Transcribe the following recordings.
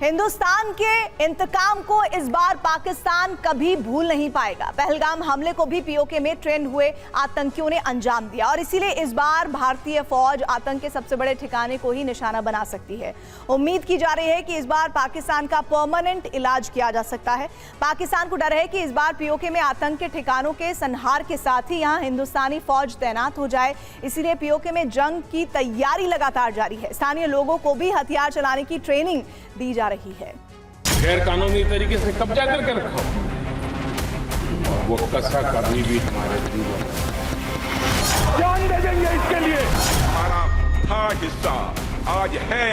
हिंदुस्तान के इंतकाम को इस बार पाकिस्तान कभी भूल नहीं पाएगा। पहलगाम हमले को भी पीओके में ट्रेंड हुए आतंकियों ने अंजाम दिया और इसीलिए इस बार भारतीय फौज आतंक के सबसे बड़े ठिकाने को ही निशाना बना सकती है। उम्मीद की जा रही है कि इस बार पाकिस्तान का परमानेंट इलाज किया जा सकता है। पाकिस्तान को डर है कि इस बार पीओके में आतंक के ठिकानों के संहार के साथ ही यहाँ हिंदुस्तानी फौज तैनात हो जाए, इसीलिए पीओके में जंग की तैयारी लगातार जारी है। स्थानीय लोगों को भी हथियार चलाने की ट्रेनिंग दी जा रही है। गैर कानूनी तरीके से कब्जा करके रखा और वो कसा कभी भी हमारे दिलों में जान दे देंगे इसके लिए। हमारा था हिस्सा आज है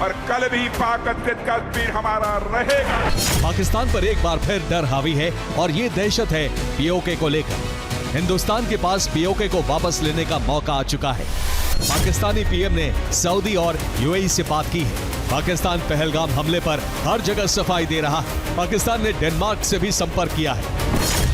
और कल भी पाक कश्मीर हमारा रहेगा। पाकिस्तान पर एक बार फिर डर हावी है और ये दहशत है पीओके को लेकर। हिंदुस्तान के पास पीओके को वापस लेने का मौका आ चुका है। पाकिस्तानी पीएम ने सऊदी और यूएई से बात की है। पाकिस्तान पहलगाम हमले पर हर जगह सफाई दे रहा है। पाकिस्तान ने डेनमार्क से भी संपर्क किया है।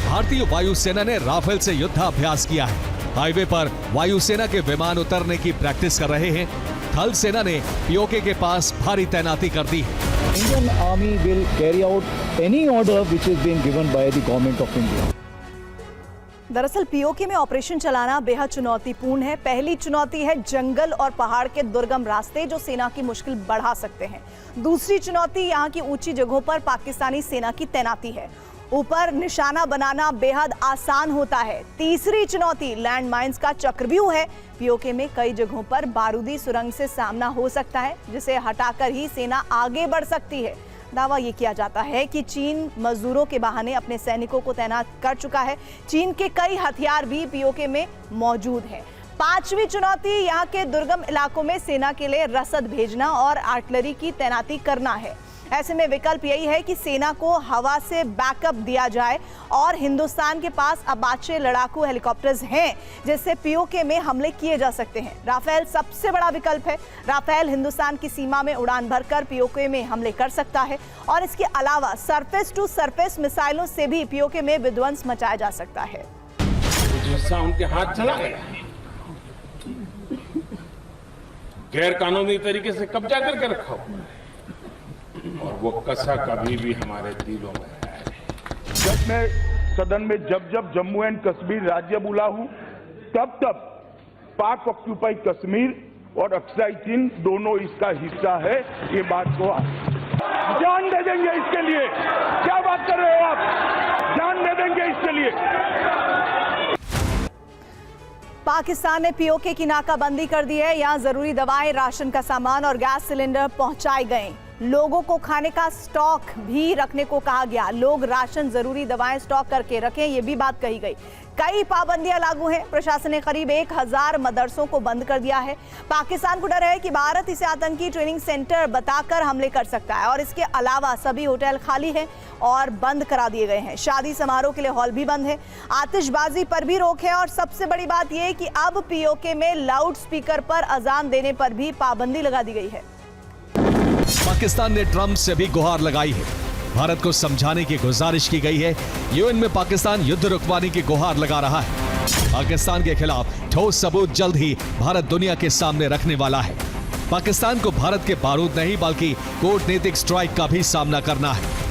भारतीय वायुसेना ने राफेल से युद्धाभ्यास किया है। हाईवे पर वायुसेना के विमान उतरने की प्रैक्टिस कर रहे हैं। थल सेना ने पीओके के पास भारी तैनाती कर दी है। Indian Army will carry out any order which is being given by the government of India. दरअसल पीओके में ऑपरेशन चलाना बेहद चुनौतीपूर्ण है। पहली चुनौती है जंगल और पहाड़ के दुर्गम रास्ते जो सेना की मुश्किल बढ़ा सकते हैं। दूसरी चुनौती यहाँ की ऊंची जगहों पर पाकिस्तानी सेना की तैनाती है। ऊपर निशाना बनाना बेहद आसान होता है। तीसरी चुनौती लैंड माइंस का चक्रव्यूह है। पीओके में कई जगहों पर बारूदी सुरंग से सामना हो सकता है, जिसे हटाकर ही सेना आगे बढ़ सकती है। दावा ये किया जाता है कि चीन मजदूरों के बहाने अपने सैनिकों को तैनात कर चुका है। चीन के कई हथियार भी पीओके में मौजूद हैं। पांचवी चुनौती यहाँ के दुर्गम इलाकों में सेना के लिए रसद भेजना और आर्टिलरी की तैनाती करना है। ऐसे में विकल्प यही है कि सेना को हवा से बैकअप दिया जाए और हिंदुस्तान के पास अपाचे लड़ाकू हेलीकॉप्टर्स हैं जिससे पीओके में हमले किए जा सकते हैं। राफेल सबसे बड़ा विकल्प है। राफेल हिंदुस्तान की सीमा में उड़ान भरकर पीओके में हमले कर सकता है और इसके अलावा सरफेस टू सरफेस मिसाइलों से भी पीओके में विध्वंस मचाया जा सकता है। हिस्सा उनके हाथ चला गया, गैर कानूनी तरीके से कब्जा करके रखा और वो कसा कभी भी हमारे दिलों में है। जब मैं सदन में जब जम्मू एंड कश्मीर राज्य बुला हूं तब पाक ऑक्यूपाइड कश्मीर और अक्साई चीन दोनों इसका हिस्सा है। ये बात को जान दे देंगे इसके लिए। क्या बात कर रहे हो आप? जान दे देंगे इसके लिए। पाकिस्तान ने पीओके की नाकाबंदी कर दी है। यहाँ जरूरी दवाएं, राशन का सामान और गैस सिलेंडर पहुंचाए गए। लोगों को खाने का स्टॉक भी रखने को कहा गया। लोग राशन, जरूरी दवाएं स्टॉक करके रखें, ये भी बात कही गई। कई पाबंदियां लागू हैं। प्रशासन ने करीब 1000 मदरसों को बंद कर दिया है। पाकिस्तान को डर है कि भारत इसे आतंकी ट्रेनिंग सेंटर बताकर हमले कर सकता है और इसके अलावा सभी होटल खाली हैं और बंद करा दिए गए हैं। शादी समारोह के लिए हॉल भी बंद है। आतिशबाजी पर भी रोक है और सबसे बड़ी बात यह कि अब पीओके में लाउड स्पीकर पर अजान देने पर भी पाबंदी लगा दी गई है। पाकिस्तान ने ट्रंप से भी गुहार लगाई है। भारत को समझाने की गुजारिश की गई है। यूएन में पाकिस्तान युद्ध रुकवाने की गुहार लगा रहा है। पाकिस्तान के खिलाफ ठोस सबूत जल्द ही भारत दुनिया के सामने रखने वाला है। पाकिस्तान को भारत के बारूद नहीं बल्कि कूटनीतिक स्ट्राइक का भी सामना करना है।